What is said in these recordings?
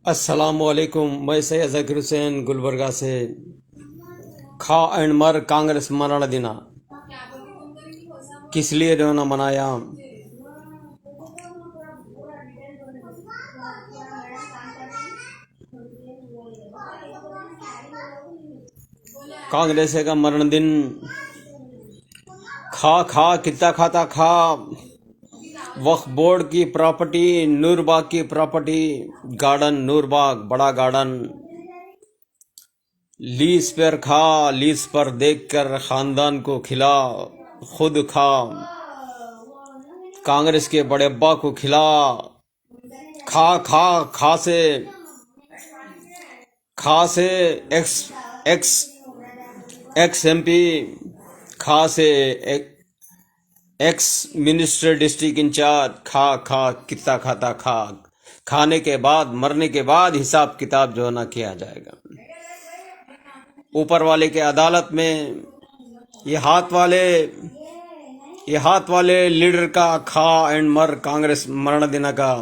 अस्सलामुअलैकुम। मैं सैयद ज़कीर हुसैन गुलबर्गा से। खा एंड मर कांग्रेस मरण दिना किस लिए जो है ना मनाया। कांग्रेस का मरण दिन खा खा कितना खाता खा। वक्फ बोर्ड की प्रॉपर्टी, नूरबाग की प्रॉपर्टी, गार्डन नूरबाग बड़ा गार्डन लीज पर खा, लीज पर देखकर खानदान को खिला, खुद खा, कांग्रेस के बड़े अब्बा को खिला। खा खा खा से एक्स एक्स एक्स एमपी, खा से एक्स मिनिस्टर डिस्ट्रिक्ट इंचार्ज। खा खा कितना खाता खा। खाने के बाद, मरने के बाद हिसाब किताब जो है ना किया जाएगा ऊपर वाले के अदालत में। ये हाथ वाले लीडर का खा एंड मर कांग्रेस मरण देना का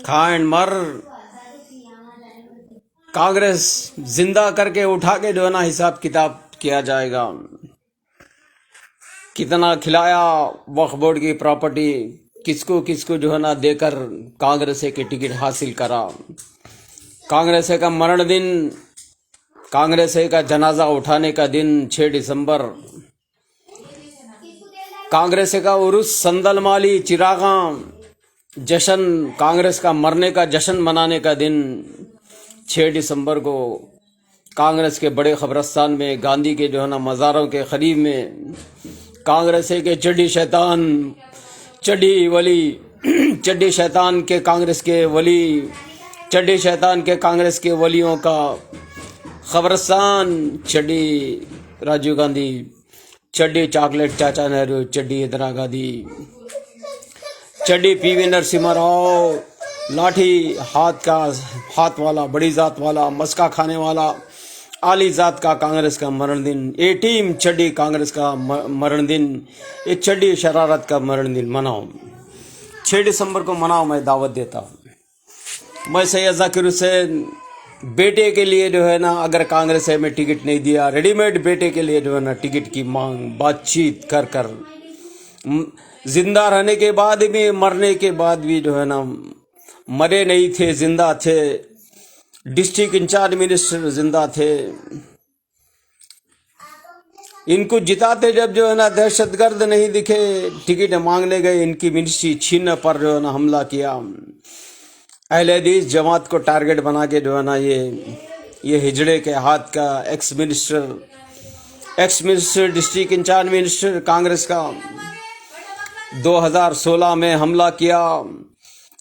खा एंड मर कांग्रेस जिंदा करके उठा के जो है ना हिसाब किताब किया जाएगा। कितना खिलाया वक्फ बोर्ड की प्रॉपर्टी, किसको किसको जो है ना देकर कांग्रेस के टिकट हासिल करा। कांग्रेस का मरण दिन, कांग्रेस का जनाजा उठाने का दिन 6 दिसंबर। कांग्रेस का उर्स संदलमाली चिरागा जश्न, कांग्रेस का मरने का जश्न मनाने का दिन 6 दिसंबर को कांग्रेस के बड़े खबरस्तान में, गांधी के जो है ना मज़ारों के करीब में, कांग्रेस के चड्डी शैतान, चड्डी वली चड्डी शैतान के कांग्रेस के वली, चड्डी शैतान के कांग्रेस के वलियों का खबरस्तान। चड्डी राजीव गांधी, चड्डी चॉकलेट चाचा नेहरू, चड्डी इंदिरा गांधी, चड्डी पीवी नरसिम्हा राव, लाठी हाथ वाला, बड़ी जात वाला, मस्का खाने वाला, आली जात का कांग्रेस का मरण दिन। ये टीम चड्डी कांग्रेस का मरण दिन, ये चड्डी शरारत का मरण दिन मनाओ। 6 दिसंबर को मनाओ। मैं दावत देता हूँ। मैं सैयद ज़कीर हुसैन बेटे के लिए जो है ना, अगर कांग्रेस में टिकट नहीं दिया, रेडीमेड बेटे के लिए जो है ना टिकट की मांग, बातचीत कर कर, जिंदा रहने के बाद भी, मरने के बाद भी जो है ना, मरे नहीं थे, जिंदा थे। डिस्ट्रिक्ट इंचार्ज मिनिस्टर जिंदा थे। इनको जिताते जब जो है ना दहशतगर्द नहीं दिखे, टिकट मांगने गए, इनकी मिनिस्ट्री छीनने पर जो है ना हमला किया। अहले हदीस जमात को टारगेट बना के जो है ना ये हिजड़े के हाथ का ex minister district incharge minister Congress का 2016 में हमला किया।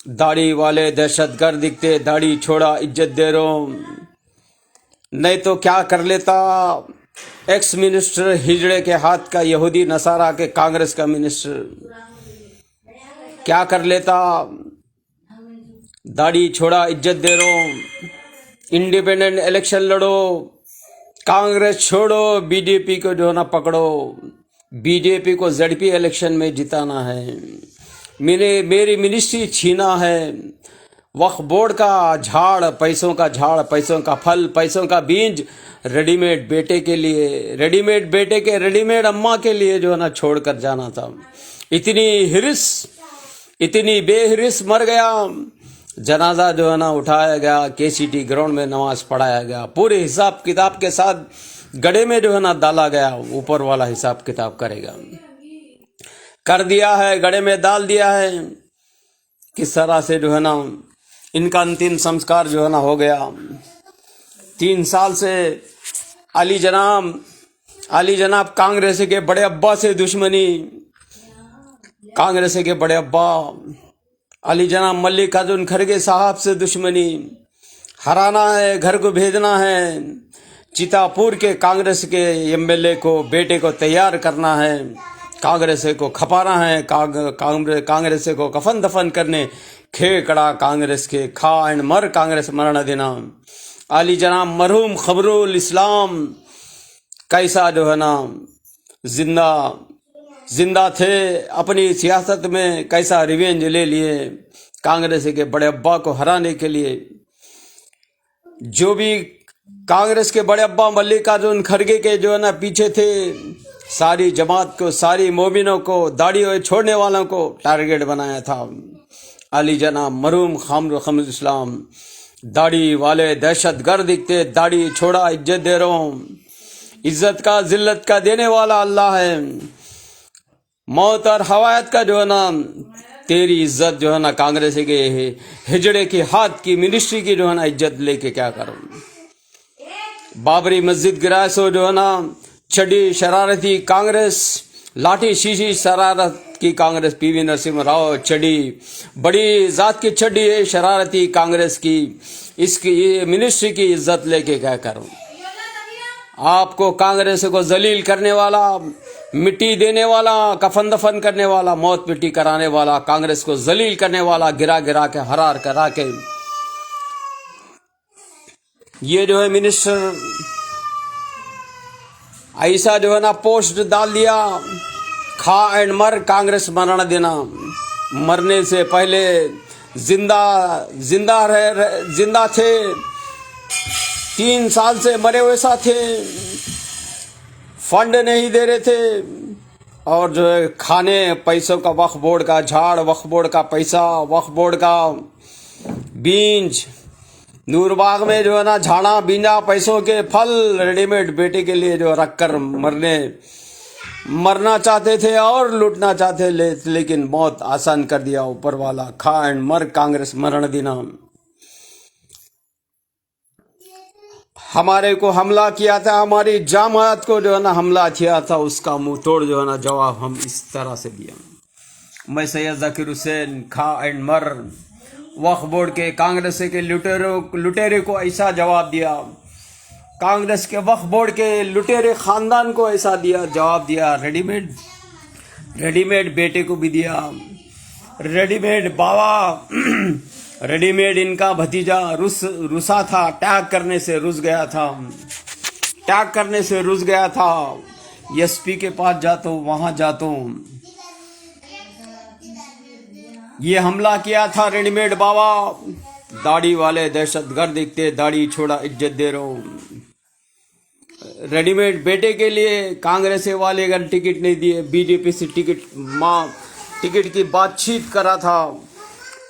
दाढ़ी वाले दहशतगर्द दिखते, दाढ़ी छोड़ा, इज्जत दे रहा नहीं तो क्या कर लेता। एक्स मिनिस्टर हिजड़े के हाथ का, यहूदी नसारा के कांग्रेस का मिनिस्टर क्या कर लेता। दाढ़ी छोड़ा, इज्जत दे रहा, इंडिपेंडेंट इलेक्शन लड़ो, कांग्रेस छोड़ो, बीजेपी को जो ना पकड़ो, बीजेपी को जेडपी इलेक्शन में जिताना है। मेरी मिनिस्ट्री छीना है। वक्फ बोर्ड का झाड़, पैसों का झाड़, पैसों का फल, पैसों का बीज रेडीमेड बेटे के लिए, रेडीमेड बेटे के रेडीमेड अम्मा के लिए जो है ना छोड़ कर जाना था। इतनी बेहिरिस मर गया। जनाजा जो है ना उठाया गया, केसीटी ग्राउंड में नमाज पढ़ाया गया, पूरे हिसाब किताब के साथ गड़े में जो है ना डाला गया। ऊपर वाला हिसाब किताब करेगा, कर दिया है, गड़े में डाल दिया है। किस तरह से जो है ना इनका अंतिम संस्कार जो है ना हो गया। 3 साल से अली जनाब कांग्रेस के बड़े अब्बा से दुश्मनी। कांग्रेस के बड़े अब्बा अली जनाब मल्लिकार्जुन खड़गे साहब से दुश्मनी। हराना है, घर को भेजना है। चितापुर के कांग्रेस के एमएलए को, बेटे को तैयार करना है, कांग्रेस को खपाना है, कांग्रेस को कफन दफन करने। खेकड़ा कांग्रेस के, खा एंड मर कांग्रेस मरण देना। अली जनाब मरहूम खबरुल इस्लाम कैसा जो है ना जिंदा थे, अपनी सियासत में कैसा रिवेंज ले लिए कांग्रेस के बड़े अब्बा को हराने के लिए। जो भी कांग्रेस के बड़े अब्बा मल्लिकार्जुन खड़गे के जो है ना पीछे थे, सारी जमात को, सारी मोमिनों को, दाढ़ी छोड़ने वालों को टारगेट बनाया था। अली जनाब मरहूम खमरुल इस्लाम दाढ़ी वाले दहशतगर्द दिखते, दाढ़ी छोड़ा, इज्जत दे रहा हूँ। इज्जत का जिल्लत का देने वाला अल्लाह है। मौत और हवायत का जो है ना तेरी इज्जत जो है ना कांग्रेस के हिजड़े की हाथ की मिनिस्ट्री की जो है ना इज्जत लेके क्या करूं। बाबरी मस्जिद गिराए सो जो है ना चढ़ी शरारती कांग्रेस, लाठी शीशी शरारत की कांग्रेस, पीवी नरसिम्हा राव चढ़ी, बड़ी जात की चढ़ी है शरारती कांग्रेस की, इसकी ये मिनिस्ट्री की इज्जत लेके क्या करूं। आपको कांग्रेस को जलील करने वाला, मिट्टी देने वाला, कफन दफन करने वाला, मौत मिट्टी कराने वाला, कांग्रेस को जलील करने वाला, गिरा गिरा के हरार करा के ये जो है मिनिस्टर ऐसा जो है ना पोस्ट डाल दिया, खा एंड मर, कांग्रेस मरना देना। मरने से पहले जिंदा थे, 3 साल से मरे हुए सा थे, फंड नहीं दे रहे थे, और जो है खाने पैसों का वक्फ बोर्ड का झाड़, वक्फ बोर्ड का पैसा, वक्फ बोर्ड का बीज, नूरबाग में जो है ना झाड़ा बीजा पैसों के फल रेडीमेड बेटे के लिए जो रख कर मरना चाहते थे और लूटना चाहते, लेकिन मौत आसान कर दिया ऊपर वाला। खा एंड मर, कांग्रेस मरण देना। हमारे को हमला किया था, हमारी जमात को जो है ना हमला किया था, उसका मुंह तोड़ जो है ना जवाब हम इस तरह से दिया। मैं सैयद जाकिर हुसैन खा एंड मर वक्फ बोर्ड के कांग्रेस के लुटेरे को ऐसा जवाब दिया, कांग्रेस के वक्फ बोर्ड के लुटेरे खानदान को ऐसा जवाब दिया, रेडीमेड बेटे को भी दिया, रेडीमेड बाबा रेडीमेड इनका भतीजा रुसा था, टैग करने से रुस गया था, एसपी के पास जाता हूँ, वहां जाता हूँ। ये हमला किया था रेडीमेड बाबा, दाढ़ी वाले दहशतगर्द दिखते, दाढ़ी छोड़ा, इज्जत दे रहा हूँ। रेडीमेड बेटे के लिए कांग्रेस वाले अगर टिकट नहीं दिए, बीजेपी से टिकट की बातचीत करा था,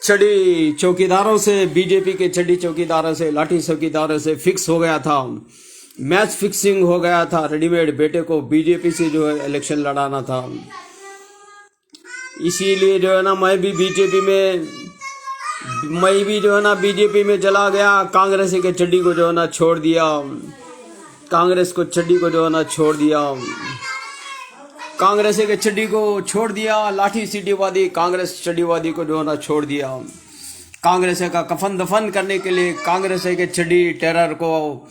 चढ़ी चौकीदारों से, बीजेपी के चढ़ी चौकीदारों से, लाठी चौकीदारों से फिक्स हो गया था, मैच फिक्सिंग हो गया था। रेडीमेड बेटे को बीजेपी से जो है इलेक्शन लड़ाना था। इसीलिए जो है ना मैं भी जो है ना बीजेपी में चला गया, कांग्रेस के चड्डी को जो है ना छोड़ दिया, कांग्रेस को चड्डी को जो है ना छोड़ दिया, कांग्रेस के चड्डी को छोड़ दिया, लाठी सीटीवादी कांग्रेस चड्डीवादी को जो है ना छोड़ दिया। कांग्रेस का कफन दफन करने के लिए कांग्रेस के चड्डी टेरर को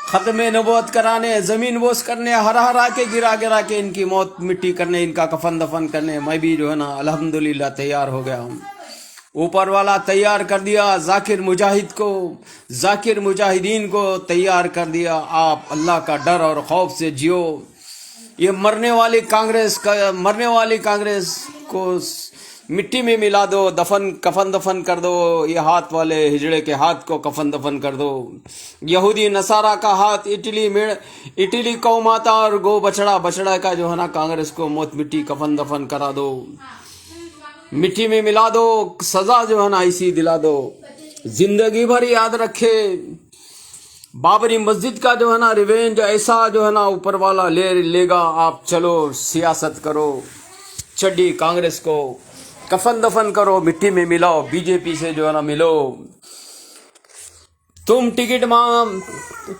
खत्म नबूवत कराने, जमीन बोस करने, हरा के गिरा के इनकी मौत मिट्टी करने, इनका कफन दफन करने मैं भी जो है ना अल्हम्दुलिल्लाह तैयार हो गया हूँ। ऊपर वाला तैयार कर दिया, जाकिर मुजाहिदीन को तैयार कर दिया। आप अल्लाह का डर और खौफ से जियो। ये मरने वाली कांग्रेस को मिट्टी में मिला दो, कफन दफन कर दो। ये हाथ वाले हिजड़े के हाथ को कफन दफन कर दो। यहूदी नसारा का हाथ, इटली गौ माता और गो बछड़ा का जो है ना कांग्रेस को मौत मिट्टी कफन दफन करा दो, मिट्टी में मिला दो, सजा जो है ना ऐसी दिला दो, जिंदगी भर याद रखे। बाबरी मस्जिद का जो है ना रिवेंज ऐसा जो है ना ऊपर वाला लेगा। आप चलो सियासत करो, चड्डी कांग्रेस को कफन दफन करो, मिट्टी में मिलाओ, बीजेपी से जो है ना मिलो। तुम टिकट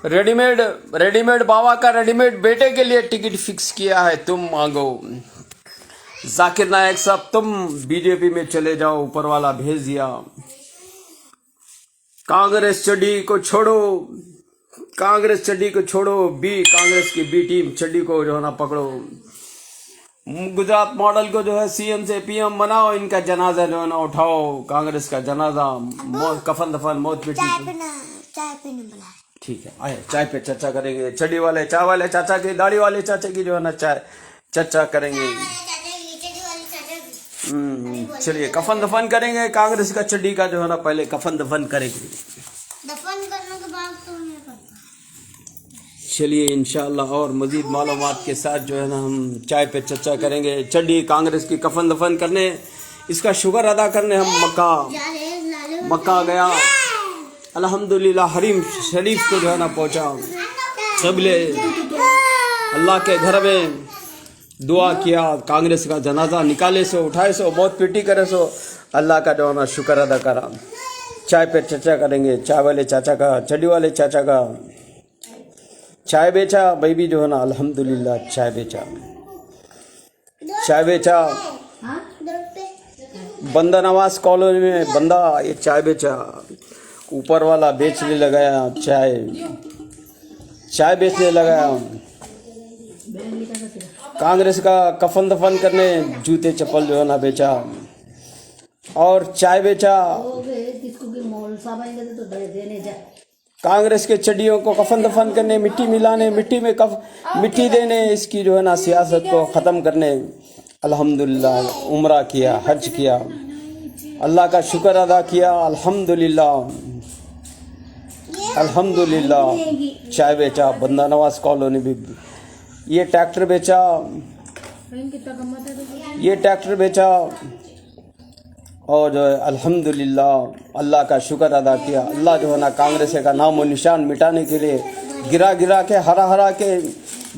रेडीमेड बाबा का रेडीमेड बेटे के लिए टिकट फिक्स किया है, तुम मांगो। जाकिर नायक साहब तुम बीजेपी में चले जाओ, ऊपर वाला भेज दिया। कांग्रेस चड्डी को छोड़ो, कांग्रेस की बी टीम चड्डी को जो है ना पकड़ो। गुजरात मॉडल को जो है सीएम से पीएम बनाओ, इनका जनाजा जो है ना उठाओ, कांग्रेस का जनाजा, कफन दफन, मौत मिट्टी। चाय पीने बुला। ठीक है, आए चाय पे चर्चा करेंगे। चड्डी वाले चाय वाले चाचा की, दाढ़ी वाले चाचा की जो है ना चाय चर्चा करेंगे। चलिए कफन दफन करेंगे कांग्रेस का चड्डी का जो है ना, पहले कफन दफन करेंगे। दफन करने चलिए इंशाअल्लाह और मजीद मालूमात के साथ जो है ना हम चाय पे चर्चा करेंगे। चड्डी कांग्रेस की कफन दफन करने, इसका शुक्र अदा करने हम मक्का गया। अल्हम्दुलिल्लाह हरीम शरीफ को जो है ना पहुँचा, सबले अल्लाह के घर में दुआ किया, कांग्रेस का जनाजा निकाले सो, उठाए सो, बहुत पीटी करे सो, अल्लाह का जो है ना शुक्र अदा करा। चाय पे चर्चा करेंगे। चाय वाले चाचा का, चड्डी वाले चाचा का चाय बेचा, भाई भी जो है ना अल्हम्दुलिल्लाह चाय बेचा। बंदा नवाज कॉलोनी में बंदा ये चाय बेचा, ऊपर वाला बेचने लगाया, चाय बेचने लगाया। कांग्रेस का कफन दफन करने जूते चप्पल जो है ना बेचा और चाय बेचा। कांग्रेस के चड्डियों को कफन दफन करने, मिट्टी मिलाने, मिट्टी देने, इसकी जो है ना सियासत को ख़त्म करने अल्हम्दुलिल्लाह उम्रा किया, हज किया, अल्लाह का शुक्र अदा किया। अल्हम्दुलिल्लाह चाय बेचा। बंदा नवाज कॉलोनी भी ये ट्रैक्टर बेचा और जो है अल्हम्दुलिल्लाह अल्लाह का शुक्र अदा किया। अल्लाह जो है ना कांग्रेस का नाम और निशान मिटाने के लिए गिरा के हरा के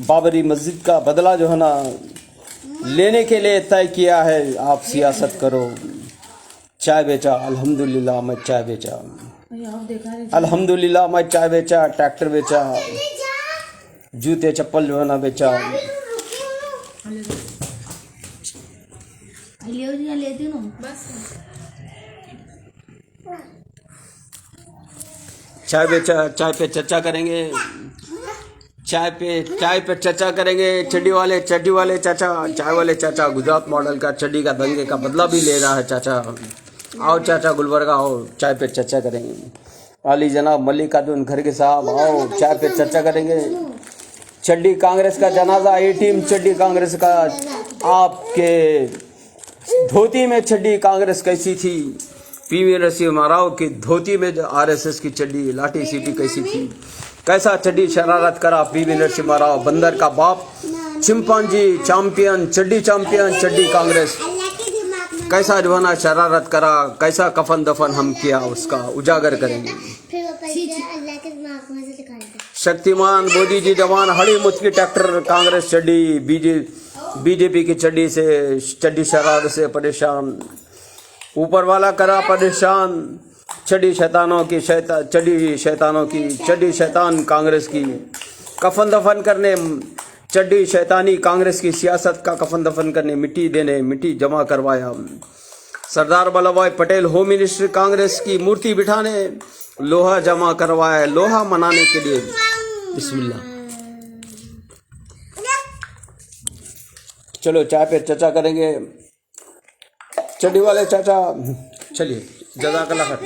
बाबरी मस्जिद का बदला जो है ना लेने के लिए तय किया है। आप सियासत करो। चाय बेचा, अल्हम्दुलिल्लाह मैं चाय बेचा, अल्हम्दुलिल्लाह मैं चाय बेचा, ट्रैक्टर बेचा, जूते चप्पल जो है ना बेचा। चाय बेचा। चाय पे चर्चा करेंगे। चाय पे चर्चा करेंगे। चड्डी वाले चाचा, चाय वाले चाचा गुजरात मॉडल का चड्डी का दंगे का बदला भी ले रहा है। चाचा आओ, चाचा गुलबर्गा आओ, चाय पे चर्चा करेंगे। आली जनाब मल्लिकार्जुन खड़गे साहब आओ, चाय पे चर्चा करेंगे। चड्डी कांग्रेस का जनाजा, ये टीम चड्डी कांग्रेस का, आपके धोती में चड्डी कांग्रेस कैसी थी? पीवी नरसिम्हा राव की धोती में आरएसएस की चड्डी लाठी सीटी कैसी थी? कैसा चड्डी शरारत करा पीवी नरसिम्हा राव, बंदर का बाप, चिंपांजी चैंपियन, चड्डी कांग्रेस कैसा जो है ना शरारत करा, कैसा कफन दफन हम किया, उसका उजागर करेंगे। शक्तिमान मोदी जी जवान, हड़ी मुचकी ट्रैक्टर, कांग्रेस चड्डी, बीजेपी की चड्डी शरारत से परेशान, ऊपर वाला करा परेशान। चड्डी शैतान कांग्रेस की कफन दफन करने, चड्डी शैतानी कांग्रेस की सियासत का कफन दफन करने, मिट्टी देने, मिट्टी जमा करवाया। सरदार वल्लभ भाई पटेल होम मिनिस्टर कांग्रेस की मूर्ति बिठाने, लोहा जमा करवाया, लोहा मनाने के लिए। बिस्मिल्लाह। चलो चाय पे चर्चा करेंगे। चड्डी वाले चाचा चलिए, जज़ाकल्लाह खैर।